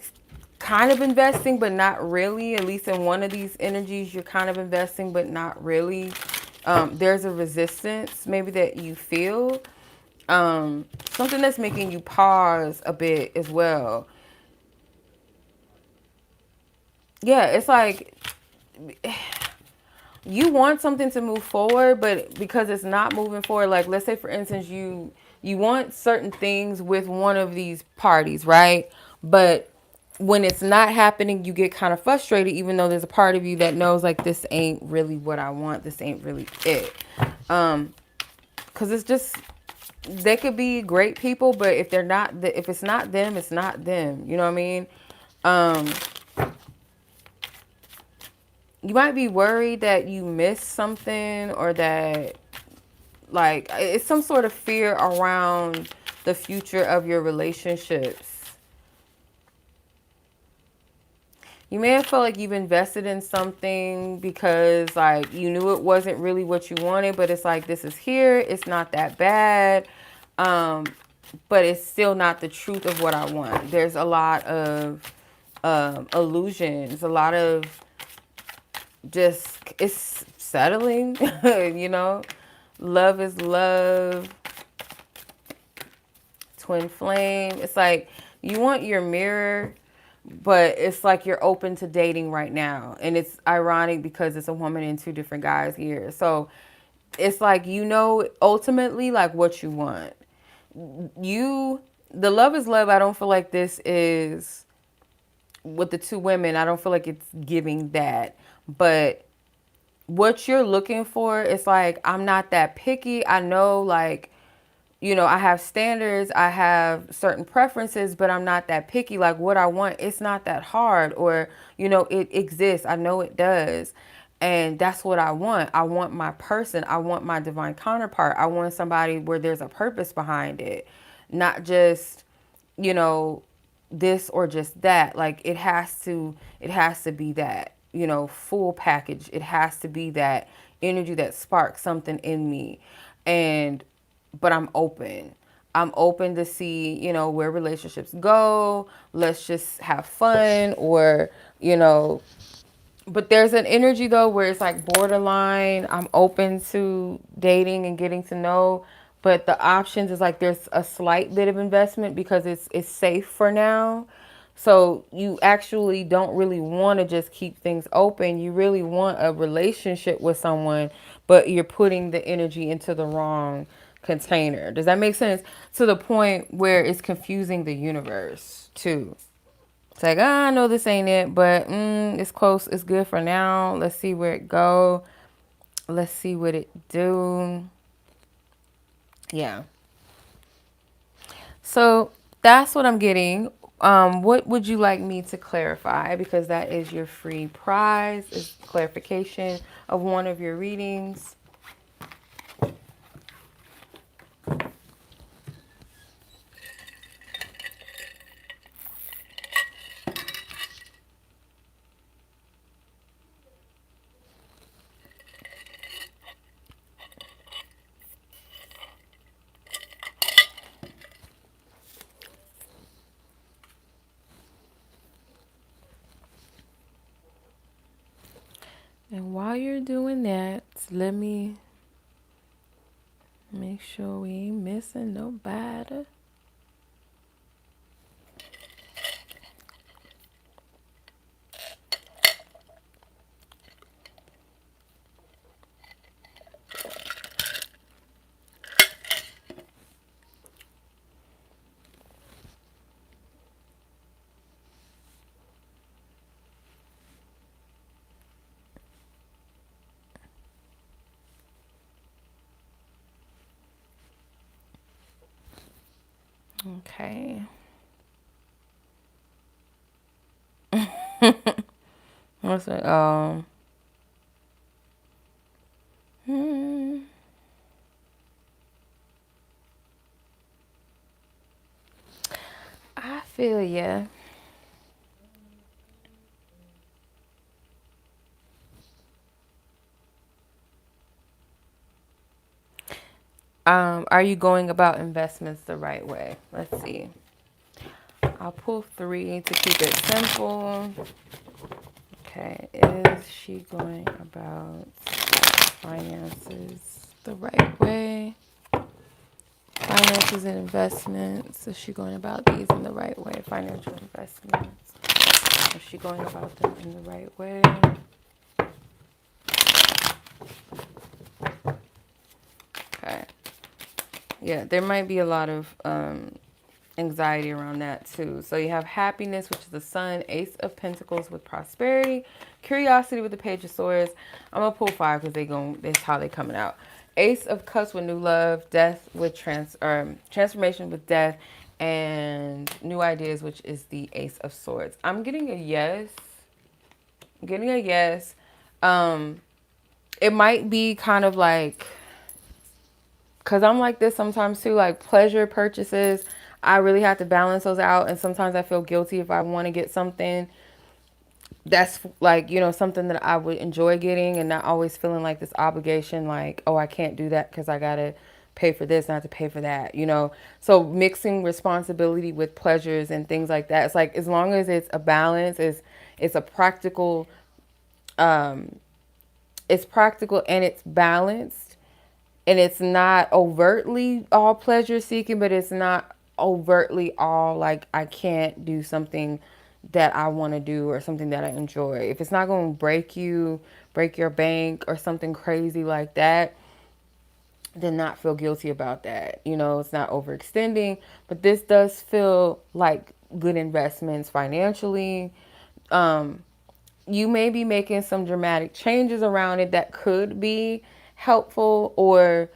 kind of investing, but not really. At least in one of these energies, you're kind of investing, but not really. There's a resistance maybe that you feel. Something that's making you pause a bit as well. Yeah, it's like you want something to move forward, but because it's not moving forward, like let's say for instance you want certain things with one of these parties, right? But when it's not happening, you get kind of frustrated, even though there's a part of you that knows like this ain't really what I want, this ain't really it. Because it's just, they could be great people, but if they're not, if it's not them, it's not them. You know what I mean? Um, you might be worried that you missed something, or that like it's some sort of fear around the future of your relationships. You may have felt like you've invested in something because like you knew it wasn't really what you wanted, but it's like this is here, it's not that bad. Um, but it's still not the truth of what I want. There's a lot of illusions, a lot of just, it's settling, you know? Love is love. Twin flame. It's like you want your mirror, but it's like you're open to dating right now. And it's ironic because it's a woman and two different guys here. So it's like, you know, ultimately like what you want. The love is love. I don't feel like this is, with the two women, I don't feel like it's giving that. But what you're looking for, it's like, I'm not that picky. I know, like, you know, I have standards, I have certain preferences, but I'm not that picky. Like what I want, it's not that hard, or, you know, it exists. I know it does. And that's what I want. I want my person. I want my divine counterpart. I want somebody where there's a purpose behind it, not just, you know, this or just that. Like it has to be that, you know, full package. It has to be that energy that sparks something in me. And but I'm open. I'm open to see, you know, where relationships go. Let's just have fun, or, you know, but there's an energy though where it's like borderline. I'm open to dating and getting to know, but the options is like there's a slight bit of investment because it's safe for now. So you actually don't really want to just keep things open. You really want a relationship with someone, but you're putting the energy into the wrong container. Does that make sense? To the point where it's confusing the universe too. It's like, ah, I know this ain't it, but it's close. It's good for now. Let's see where it go. Let's see what it do. Yeah. So that's what I'm getting. What would you like me to clarify? Because that is your free prize, is clarification of one of your readings. And while you're doing that, let me make sure we ain't missing nobody. Okay. What's it? Hmm, I feel ya. Are you going about investments the right way? Let's see. I'll pull 3 to keep it simple. Okay, is she going about finances the right way? Finances and investments. Is she going about these in the right way? Financial investments. Is she going about them in the right way? Okay. Yeah, there might be a lot of anxiety around that too. So you have happiness, which is the sun, Ace of Pentacles with prosperity, curiosity with the Page of Swords. I'm gonna pull 5 because that's how they coming out. Ace of Cups with new love, death with transformation with death, and new ideas, which is the Ace of Swords. I'm getting a yes. I'm getting a yes. Um, it might be kind of like, because I'm like this sometimes too, like pleasure purchases. I really have to balance those out. And sometimes I feel guilty if I want to get something that's like, something that I would enjoy getting and not always feeling like this obligation, like, oh, I can't do that because I got to pay for this, not to pay for that. So mixing responsibility with pleasures and things like that. It's like, as long as it's a balance, it's a practical, it's practical and it's balanced, and it's not overtly all pleasure seeking, but it's not overtly all like I can't do something that I want to do or something that I enjoy. If it's not going to break your bank or something crazy like that, then not feel guilty about that. It's not overextending, but this does feel like good investments financially. You may be making some dramatic changes around it that could be helpful, or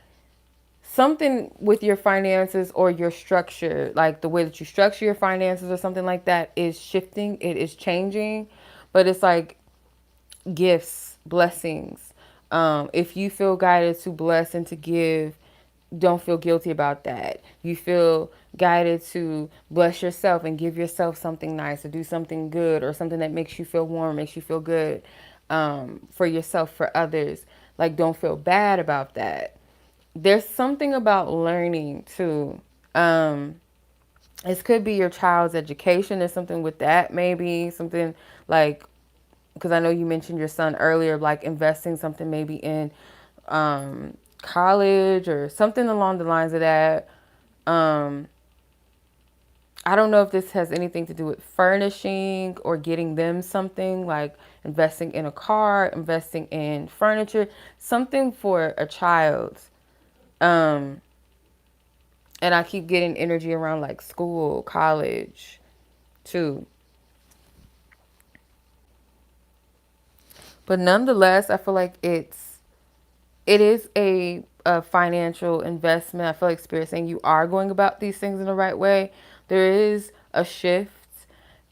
something with your finances or your structure, like the way that you structure your finances or something like that is shifting. It is changing, but it's like gifts, blessings. If you feel guided to bless and to give, don't feel guilty about that. You feel guided to bless yourself and give yourself something nice or do something good or something that makes you feel warm, makes you feel good, for yourself, for others. Like, don't feel bad about that. There's something about learning too. This could be your child's education. There's something with that, maybe something like, because I know you mentioned your son earlier, like investing something maybe in college or something along the lines of that. Um, I don't know if this has anything to do with furnishing or getting them something, like investing in a car, investing in furniture, something for a child. Um, And I keep getting energy around like school, college, too. But nonetheless, I feel like it is a financial investment. I feel like Spirit saying you are going about these things in the right way. There is a shift.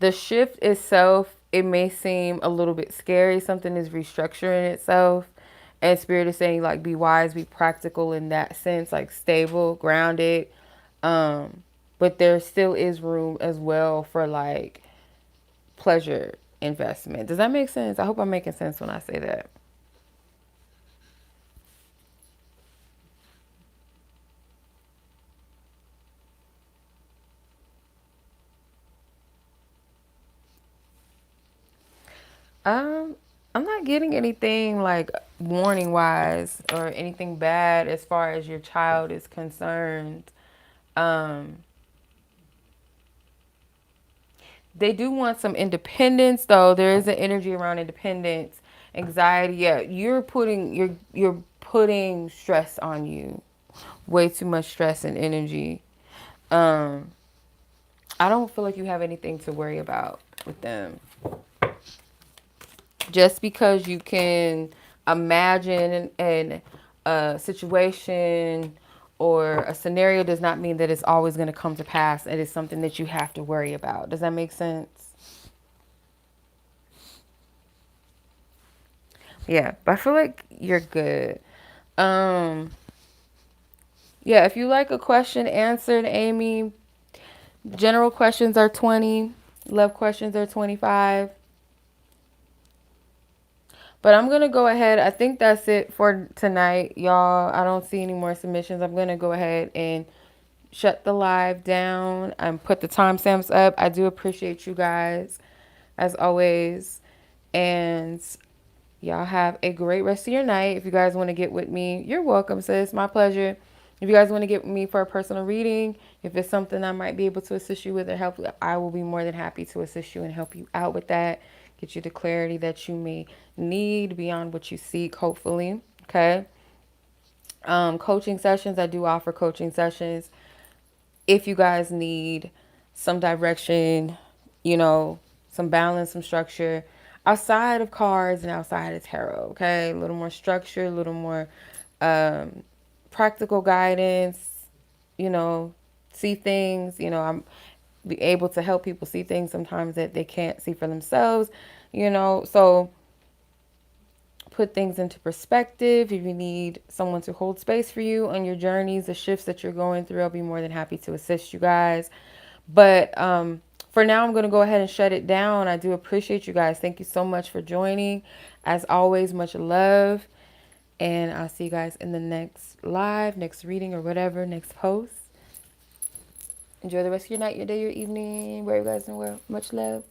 The shift itself, it may seem a little bit scary. Something is restructuring itself. And Spirit is saying, like, be wise, be practical in that sense, like stable, grounded. Um, but there still is room as well for like pleasure investment. Does that make sense? I hope I'm making sense when I say that. Um, I'm not getting anything like warning wise or anything bad as far as your child is concerned. Um, they do want some independence though. There is an energy around independence, anxiety. Yeah, you're putting stress on you. Way too much stress and energy. Um, I don't feel like you have anything to worry about with them. Just because you can imagine a situation or a scenario does not mean that it's always going to come to pass. It is something that you have to worry about. Does that make sense? Yeah, but I feel like you're good. Um, yeah, if you like a question answered, Amy, general questions are 20, love questions are 25. But I'm going to go ahead. I think that's it for tonight, y'all. I don't see any more submissions. I'm going to go ahead and shut the live down and put the timestamps up. I do appreciate you guys as always. And y'all have a great rest of your night. If you guys want to get with me, you're welcome, sis. My pleasure. If you guys want to get with me for a personal reading, if it's something I might be able to assist you with or help you, I will be more than happy to assist you and help you out with that. Get you the clarity that you may need beyond what you seek, hopefully. Okay. Coaching sessions. I do offer coaching sessions. If you guys need some direction, you know, some balance, some structure outside of cards and outside of tarot, okay? A little more structure, a little more practical guidance, you know, see things, you know, I'm be able to help people see things sometimes that they can't see for themselves, you know, so put things into perspective. If you need someone to hold space for you on your journeys, the shifts that you're going through, I'll be more than happy to assist you guys. But for now, I'm going to go ahead and shut it down. I do appreciate you guys. Thank you so much for joining. As always, much love. And I'll see you guys in the next live, next reading, or whatever, next post. Enjoy the rest of your night, your day, your evening, where you guys in the world. Much love.